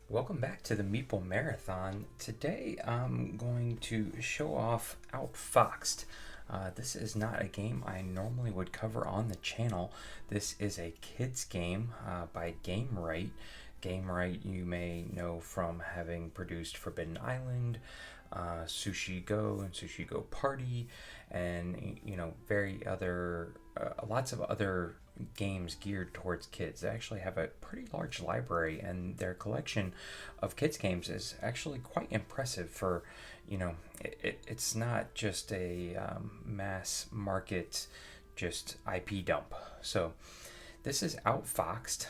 Welcome back to the Meeple Marathon. Today I'm going to show off Outfoxed. This is not a game I normally would cover on the channel. This is a kids game by Gamewright. Gamewright you may know from having produced Forbidden Island, Sushi Go and Sushi Go Party, and lots of other games geared towards kids. They actually have a pretty large library, and their collection of kids games is actually quite impressive. It's not just a mass market, just IP dump. So this is Outfoxed.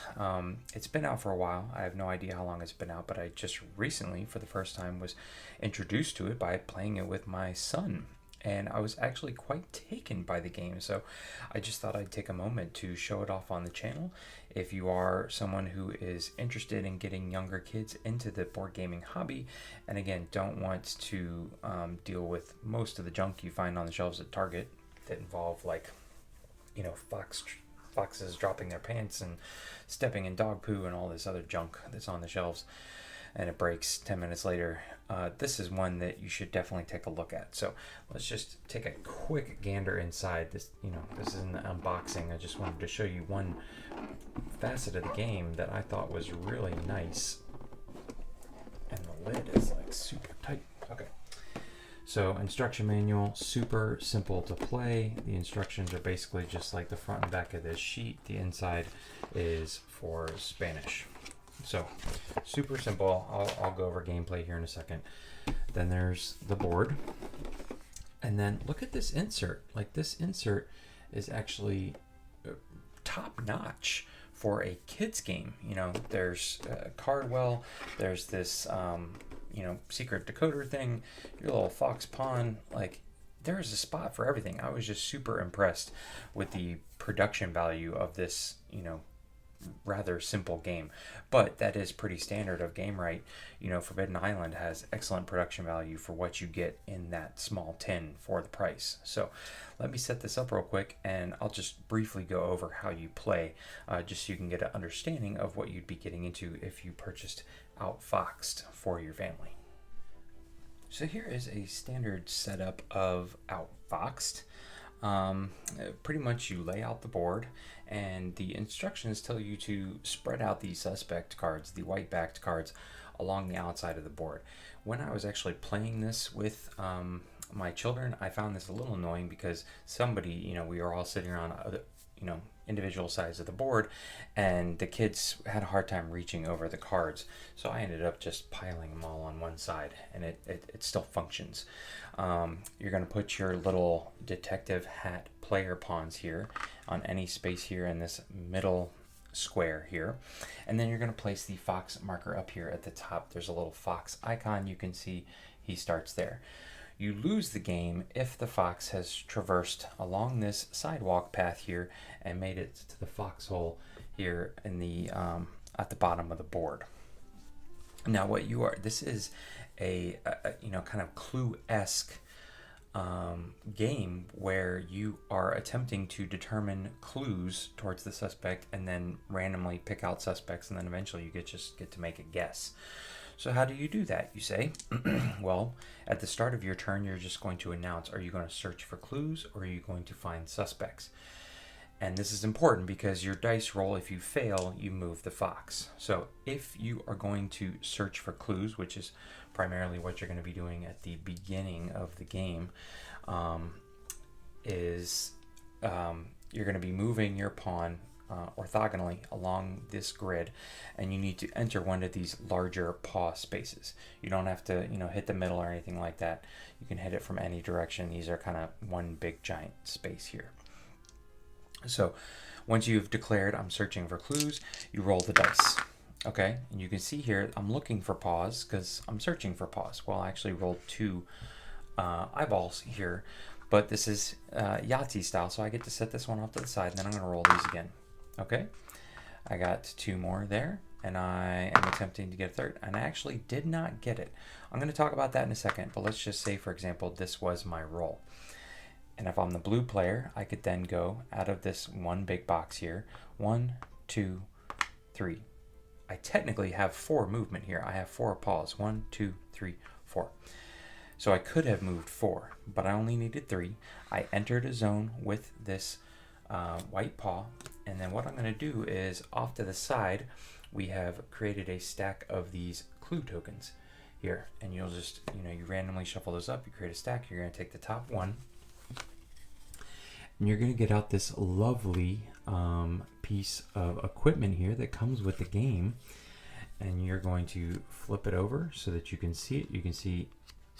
It's been out for a while. I have no idea how long it's been out, but I just recently, for the first time, was introduced to it by playing it with my son. And I was actually quite taken by the game, so I just thought I'd take a moment to show it off on the channel. If you are someone who is interested in getting younger kids into the board gaming hobby, and again, don't want to deal with most of the junk you find on the shelves at Target that involve foxes dropping their pants and stepping in dog poo and all this other junk that's on the shelves, and it breaks 10 minutes later. This is one that you should definitely take a look at. So let's just take a quick gander inside. This isn't an unboxing. I just wanted to show you one facet of the game that I thought was really nice. And the lid is like super tight. Okay. So instruction manual, super simple to play. The instructions are basically just like the front and back of this sheet. The inside is for Spanish. So super simple. I'll go over gameplay here in a second. Then there's the board. And then look at this insert. Like, this insert is actually top notch for a kids game. There's Cardwell, there's this secret decoder thing, your little fox pawn. Like, there's a spot for everything. I was just super impressed with the production value of this, rather simple game, but that is pretty standard of Gamewright. Forbidden Island has excellent production value for what you get in that small tin for the price. So let me set this up real quick, and I'll just briefly go over how you play, just so you can get an understanding of what you'd be getting into if you purchased Outfoxed for your family. So here is a standard setup of Outfoxed. Pretty much you lay out the board, and the instructions tell you to spread out the suspect cards, the white backed cards, along the outside of the board. When I was actually playing this with my children, I found this a little annoying because we were all sitting around individual sides of the board, and the kids had a hard time reaching over the cards, so I ended up just piling them all on one side, and it still functions. You're going to put your little detective hat player pawns here on any space here in this middle square here, and then you're going to place the fox marker up here at the top. There's a little fox icon. You can see he starts there. You lose the game if the fox has traversed along this sidewalk path here and made it to the foxhole here in the at the bottom of the board. Now, this is a kind of Clue-esque game where you are attempting to determine clues towards the suspect and then randomly pick out suspects, and then eventually you get to make a guess. So how do you do that, you say? Well, at the start of your turn, you're just going to announce, are you going to search for clues or are you going to find suspects? And this is important because your dice roll, if you fail, you move the fox. So if you are going to search for clues, which is primarily what you're going to be doing at the beginning of the game, you're going to be moving your pawn orthogonally along this grid, and you need to enter one of these larger paw spaces. You don't have to hit the middle or anything like that. You can hit it from any direction. These are kind of one big giant space here. So once you've declared I'm searching for clues, you roll the dice. Okay, and you can see here I'm looking for paws because I'm searching for paws. Well, I actually rolled two eyeballs here, but this is Yahtzee style, so I get to set this one off to the side, and then I'm going to roll these again. Okay, I got two more there, and I am attempting to get a third, and I actually did not get it. I'm going to talk about that in a second, but let's just say, for example, this was my roll. And if I'm the blue player, I could then go out of this one big box here. 1, 2, 3. I technically have 4 movement here. I have 4 paws. 1, 2, 3, 4. So I could have moved 4, but I only needed 3. I entered a zone with this white paw, and then what I'm going to do is off to the side, we have created a stack of these clue tokens here, and you'll just, you randomly shuffle those up, you create a stack, you're going to take the top one, and you're going to get out this lovely piece of equipment here that comes with the game, and you're going to flip it over so that you can see it. You can see,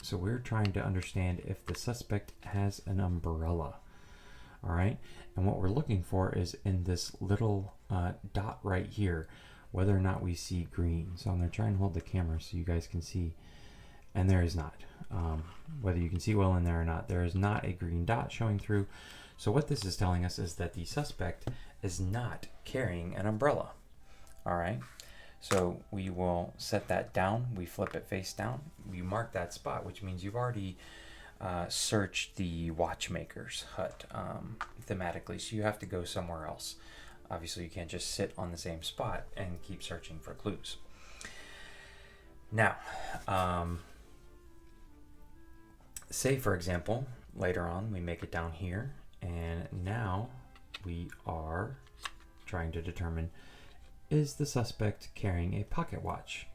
so we're trying to understand if the suspect has an umbrella. All right, and what we're looking for is in this little dot right here, whether or not we see green. So I'm going to try and hold the camera so you guys can see, and there is not. Whether you can see well in there or not, there is not a green dot showing through. So what this is telling us is that the suspect is not carrying an umbrella. All right, so we will set that down. We flip it face down. We mark that spot, which means you've already search the watchmaker's hut thematically, so you have to go somewhere else. Obviously you can't just sit on the same spot and keep searching for clues. Now say for example later on we make it down here, and now we are trying to determine, is the suspect carrying a pocket watch?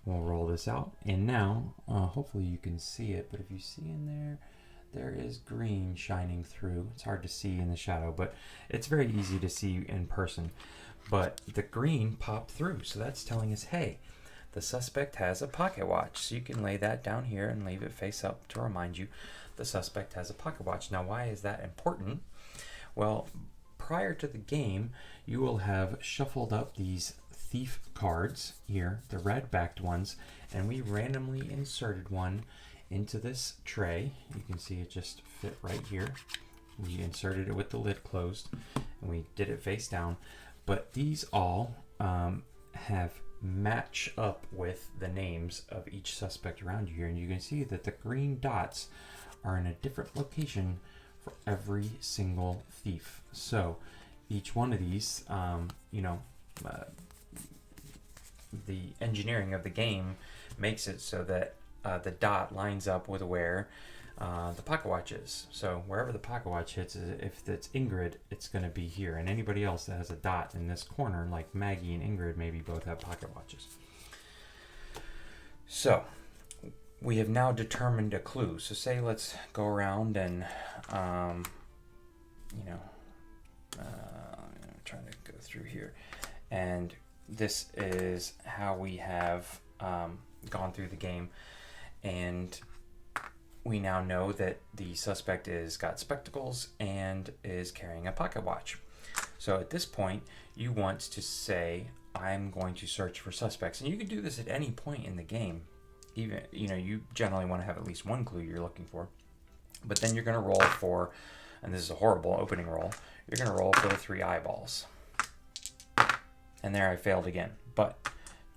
We'll roll this out, and now hopefully you can see it, but if you see in there, there is green shining through. It's hard to see in the shadow, but it's very easy to see in person. But the green popped through, so that's telling us, hey, the suspect has a pocket watch. So you can lay that down here and leave it face up to remind you the suspect has a pocket watch. Now, why is that important? Well, prior to the game, you will have shuffled up these thief cards here, the red backed ones, and we randomly inserted one into this tray. You can see it just fit right here. We inserted it with the lid closed, and we did it face down, but these all have match up with the names of each suspect around you here, and you can see that the green dots are in a different location for every single thief. So each one of these, the engineering of the game makes it so that the dot lines up with where the pocket watch is. So wherever the pocket watch hits, if it's Ingrid, it's going to be here. And anybody else that has a dot in this corner, like Maggie and Ingrid, maybe both have pocket watches. So we have now determined a clue. So say let's go around and, I'm trying to go through here. And this is how we have gone through the game. And we now know that the suspect is got spectacles and is carrying a pocket watch. So at this point, you want to say, I'm going to search for suspects. And you can do this at any point in the game. Even, you generally want to have at least one clue you're looking for. But then you're going to roll for, and this is a horrible opening roll, you're going to roll for the 3 eyeballs. And there I failed again. But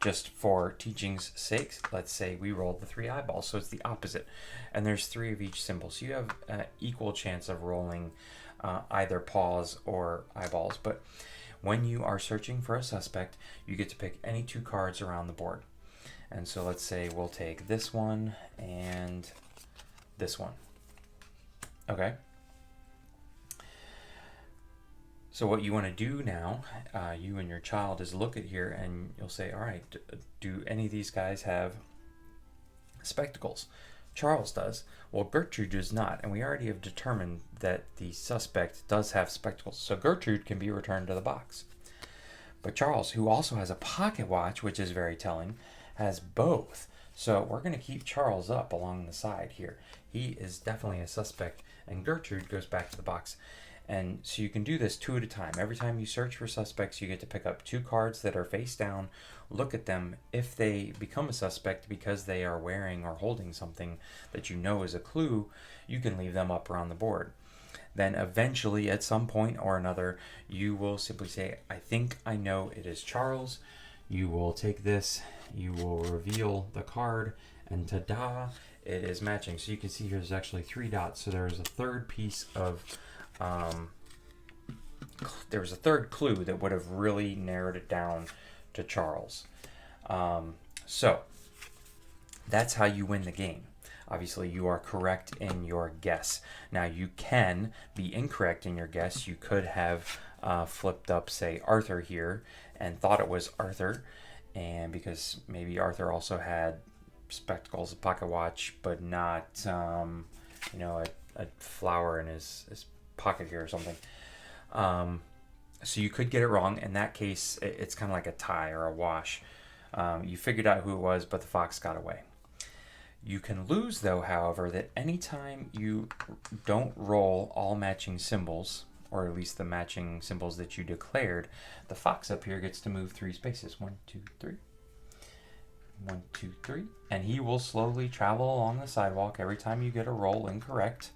just for teaching's sake, let's say we rolled the 3 eyeballs, so it's the opposite. And there's 3 of each symbol. So you have an equal chance of rolling either paws or eyeballs. But when you are searching for a suspect, you get to pick any 2 cards around the board. And so let's say we'll take this one and this one. Okay. So what you want to do now, you and your child, is look at here and you'll say, all right, do any of these guys have spectacles? Charles does. Well, Gertrude does not, and we already have determined that the suspect does have spectacles. So Gertrude can be returned to the box. But Charles, who also has a pocket watch, which is very telling, has both. So we're going to keep Charles up along the side here. He is definitely a suspect, and Gertrude goes back to the box. And so you can do this 2 at a time. Every time you search for suspects, you get to pick up 2 cards that are face down, look at them. If they become a suspect because they are wearing or holding something that you know is a clue, you can leave them up around the board. Then eventually, at some point or another, you will simply say, I think I know it is Charles. You will take this, you will reveal the card, and ta-da, it is matching. So you can see here's actually 3 dots. So there's a third piece of there was a third clue that would have really narrowed it down to Charles. So that's how you win the game. Obviously, you are correct in your guess. Now, you can be incorrect in your guess. You could have flipped up, say, Arthur here and thought it was Arthur, and because maybe Arthur also had spectacles, a pocket watch, but not, a flower in his pocket here or something. So you could get it wrong. In that case, it's kind of like a tie or a wash. You figured out who it was, but the fox got away. You can lose, though, however, that anytime you don't roll all matching symbols, or at least the matching symbols that you declared, the fox up here gets to move 3 spaces. 1, 2, 3. 1, 2, 3. And he will slowly travel along the sidewalk every time you get a roll incorrect.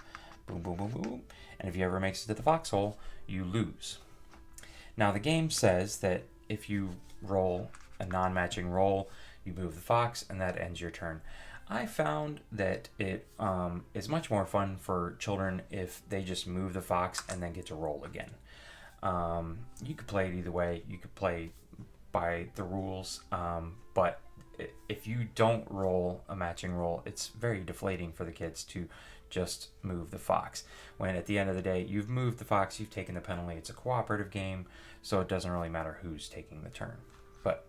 Boom, boom, boom, boom. And if he ever makes it to the foxhole, you lose. Now, the game says that if you roll a non-matching roll, you move the fox, and that ends your turn. I found that it is much more fun for children if they just move the fox and then get to roll again. You could play it either way. You could play by the rules, but if you don't roll a matching roll, it's very deflating for the kids to just move the fox. When at the end of the day, you've moved the fox, you've taken the penalty. It's a cooperative game, so it doesn't really matter who's taking the turn. But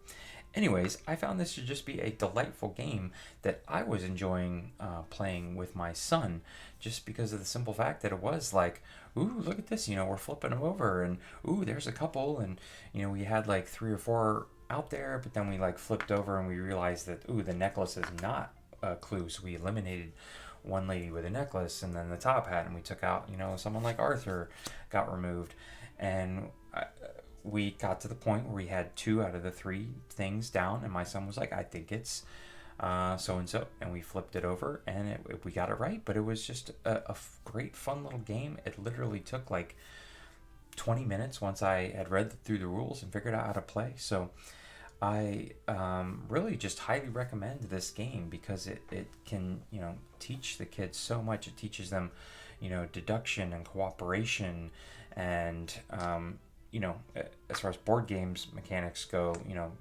anyways, I found this to just be a delightful game that I was enjoying playing with my son, just because of the simple fact that it was like, ooh, look at this, we're flipping them over, and ooh, there's a couple, and we had like 3 or 4 out there, but then we like flipped over and we realized that, ooh, the necklace is not a clue, so we eliminated one lady with a necklace and then the top hat, and we took out, someone like Arthur got removed, and we got to the point where we had 2 out of the 3 things down, and my son was like, I think it's so and so, and we flipped it over, and we got it right. But it was just a great fun little game. It literally took like 20 minutes once I had read through the rules and figured out how to play. So I really just highly recommend this game, because it can teach the kids so much. It teaches them deduction and cooperation, and as far as board games mechanics go,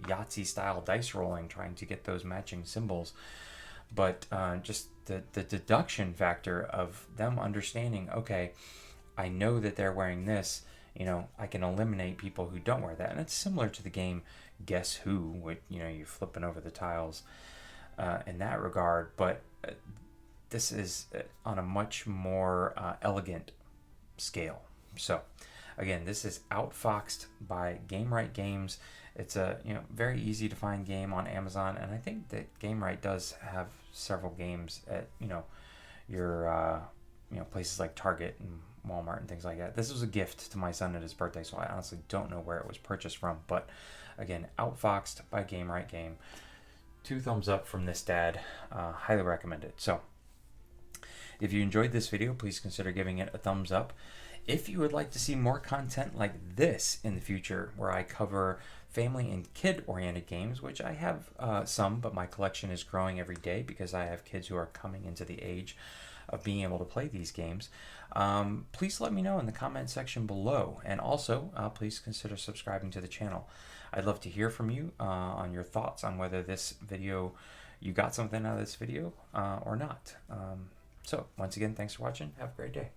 Yahtzee style dice rolling, trying to get those matching symbols. But just the deduction factor of them understanding, okay, I know that they're wearing this, I can eliminate people who don't wear that. And it's similar to the game Guess Who, with, you're flipping over the tiles in that regard. But this is on a much more elegant scale. So again, this is Outfoxed by Gamewright Games. It's a very easy to find game on Amazon, and I think that Gamewright does have several games at your places like Target and Walmart and things like that. This was a gift to my son at his birthday, so I honestly don't know where it was purchased from. But again, Outfoxed by Gamewright Game. 2 thumbs up from this dad. Highly recommend it. So if you enjoyed this video, please consider giving it a thumbs up. If you would like to see more content like this in the future, where I cover family and kid-oriented games, which I have some, but my collection is growing every day because I have kids who are coming into the age of being able to play these games, please let me know in the comment section below. And also, please consider subscribing to the channel. I'd love to hear from you on your thoughts on whether this video, you got something out of this video or not. So once again, thanks for watching. Have a great day.